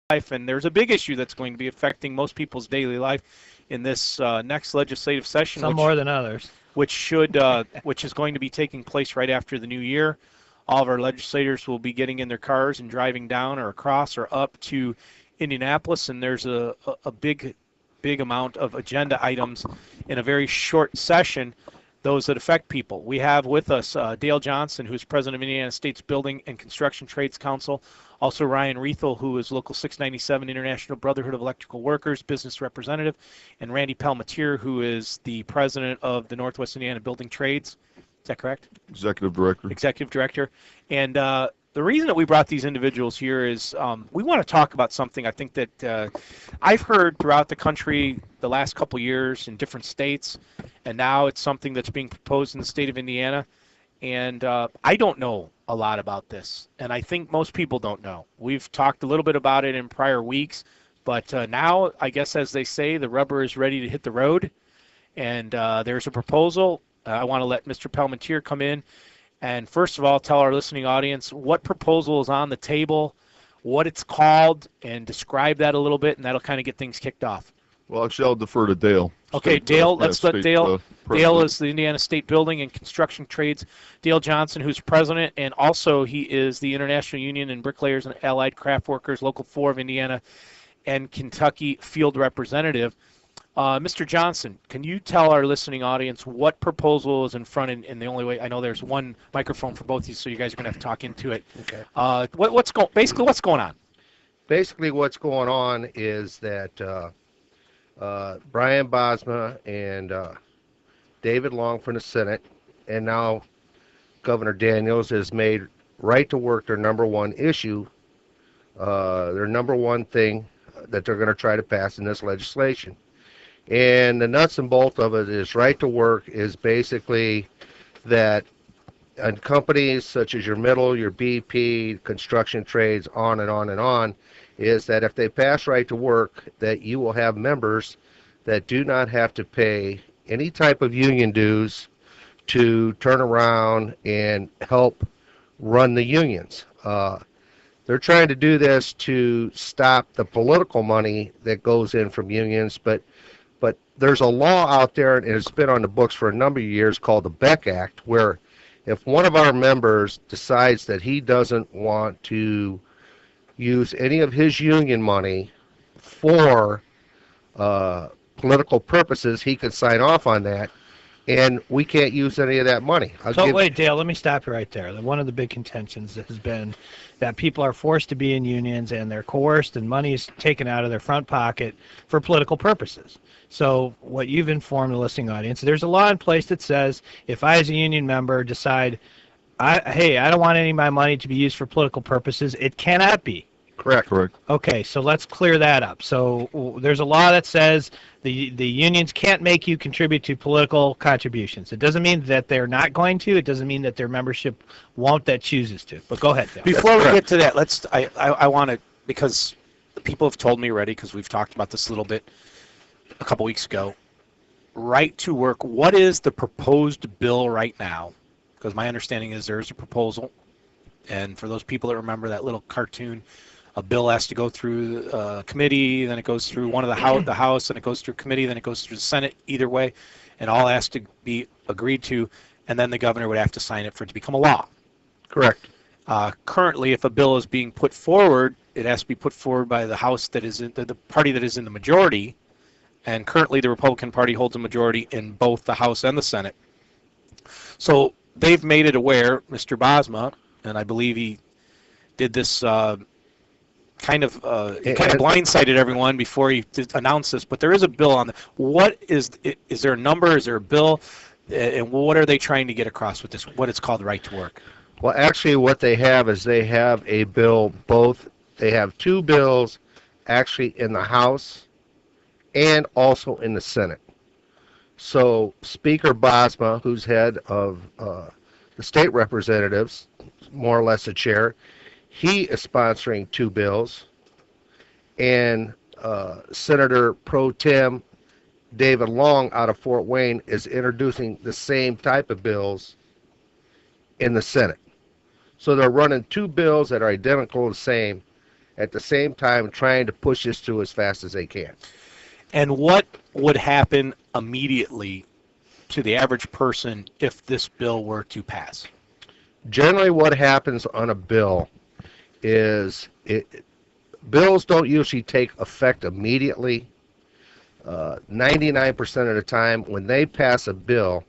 and there's a big issue that's going to be affecting most people's daily life in this next legislative session. Some more than others. Which is going to be taking place right after the new year. All of our legislators will be getting in their cars and driving down or across or up to Indianapolis, and there's a big amount of agenda items in a very short session, those that affect people. We have with us Dale Johnson, who's president of Indiana State's Building and Construction Trades Council. Also Ryan Riethel, who is Local 697 International Brotherhood of Electrical Workers business representative, and Randy Palmatier, who is the president of the Northwest Indiana Building Trades. Is that correct? Executive Director. Executive Director. And the reason that we brought these individuals here is we want to talk about something I think that I've heard throughout the country the last couple years in different states, and now it's something that's being proposed in the state of Indiana. And I don't know a lot about this, and I think most people don't know. We've talked a little bit about it in prior weeks, but now I guess, as they say, the rubber is ready to hit the road, and there's a proposal. I want to let Mr. Palmatier come in and first of all tell our listening audience what proposal is on the table, what it's called, and describe that a little bit, and that'll kind of get things kicked off. Well, actually, I'll defer to Dale. Okay, Dale, let's let Dale. Dale is the Indiana State Building and Construction Trades. Dale Johnson, who's president, and also he is the International Union and Bricklayers and Allied Craft Workers, Local 4 of Indiana and Kentucky field representative. Mr. Johnson, can you tell our listening audience what proposal is in front, and the only way, I know there's one microphone for both of you, so you guys are going to have to talk into it. Okay. Basically, what's going on? Basically, what's going on is that Brian Bosma and David Long from the Senate, and now Governor Daniels, has made right to work their number one issue, their number one thing that they're going to try to pass in this legislation. And the nuts and bolts of it is right to work is basically that on companies such as your middle, your BP, construction trades, on and on and on, is that if they pass right to work, that you will have members that do not have to pay any type of union dues to turn around and help run the unions. They're trying to do this to stop the political money that goes in from unions, but there's a law out there, and it's been on the books for a number of years, called the Beck Act, where if one of our members decides that he doesn't want to use any of his union money for political purposes, he could sign off on that, and we can't use any of that money. Wait, Dale, let me stop you right there. One of the big contentions has been that people are forced to be in unions, and they're coerced, and money is taken out of their front pocket for political purposes. So what you've informed the listening audience, there's a law in place that says if I, as a union member, decide, hey, I don't want any of my money to be used for political purposes, it cannot be. Correct. Okay, so let's clear that up. So there's a law that says the unions can't make you contribute to political contributions. It doesn't mean that they're not going to. It doesn't mean that their membership won't that chooses to. But go ahead, Dale. Before we get to that, I want to, because people have told me already, because we've talked about this a little bit a couple weeks ago, right to work. What is the proposed bill right now? Because my understanding is there's a proposal, and for those people that remember that little cartoon, a bill has to go through committee, then it goes through one of the House, and it goes through committee, then it goes through the Senate, either way, and all has to be agreed to, and then the governor would have to sign it for it to become a law. Correct. Currently, if a bill is being put forward, it has to be put forward by the House that is in the party that is in the majority, and currently the Republican Party holds a majority in both the House and the Senate. So they've made it aware, Mr. Bosma, and I believe he did this kind of blindsided everyone before he announced this, but there is a bill on the, what is there a number, is there a bill, and what are they trying to get across with this, what it's called right to work? Well, actually what they have is they have a bill, they have two bills actually in the House and also in the Senate. So Speaker Bosma, who's head of the state representatives, more or less the chair, he is sponsoring two bills, and Senator Pro Tem David Long out of Fort Wayne is introducing the same type of bills in the Senate. So they're running two bills that are identical the same, at the same time trying to push this through as fast as they can. And what would happen immediately to the average person if this bill were to pass? Generally what happens on a bill is bills don't usually take effect immediately. 99% of the time when they pass a bill,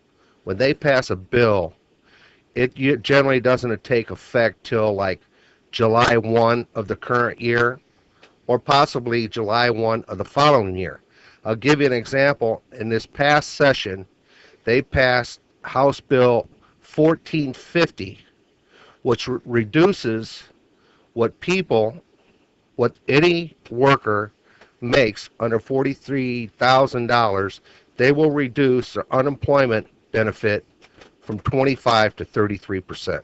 it generally doesn't take effect till like July 1 of the current year, or possibly July 1 of the following year. I'll give you an example. In this past session, they passed House Bill 1450, which reduces what any worker makes under $43,000. They will reduce their unemployment benefit from 25 to 33%.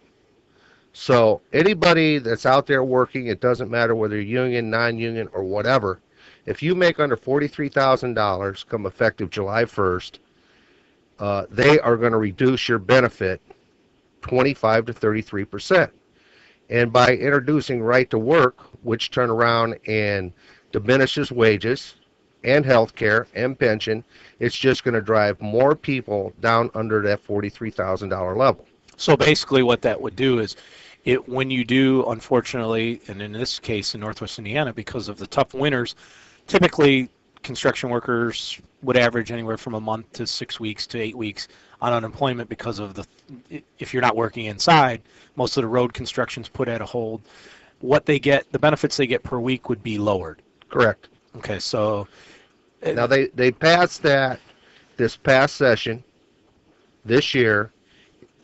So anybody that's out there working, it doesn't matter whether you're union, non-union, or whatever, if you make under $43,000 come effective July 1st, they are going to reduce your benefit 25 to 33%. And by introducing right to work, which turn around and diminishes wages and health care and pension, it's just going to drive more people down under that $43,000 level. So basically what that would do is, when you do, unfortunately, and in this case in Northwest Indiana, because of the tough winters, typically construction workers would average anywhere from a month to 6 weeks to 8 weeks on unemployment because of if you're not working inside, most of the road construction's put at a hold. What they get, the benefits they get per week would be lowered. Correct. Okay, so now they passed that this past session this year,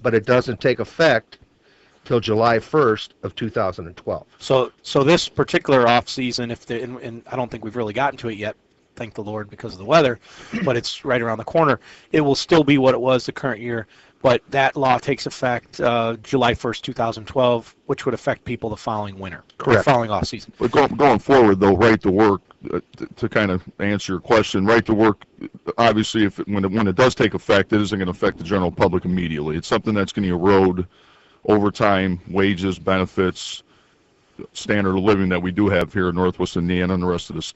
but it doesn't take effect till July 1st of 2012. So this particular off season, and I don't think we've really gotten to it yet, thank the Lord, because of the weather, but it's right around the corner. It will still be what it was the current year, but that law takes effect July 1st, 2012, which would affect people the following winter, correct, the following off season. But going forward, though, right to work, to kind of answer your question, right to work, obviously, when it does take effect, it isn't going to affect the general public immediately. It's something that's going to erode over time, wages, benefits, standard of living that we do have here in Northwest Indiana and the rest of the state.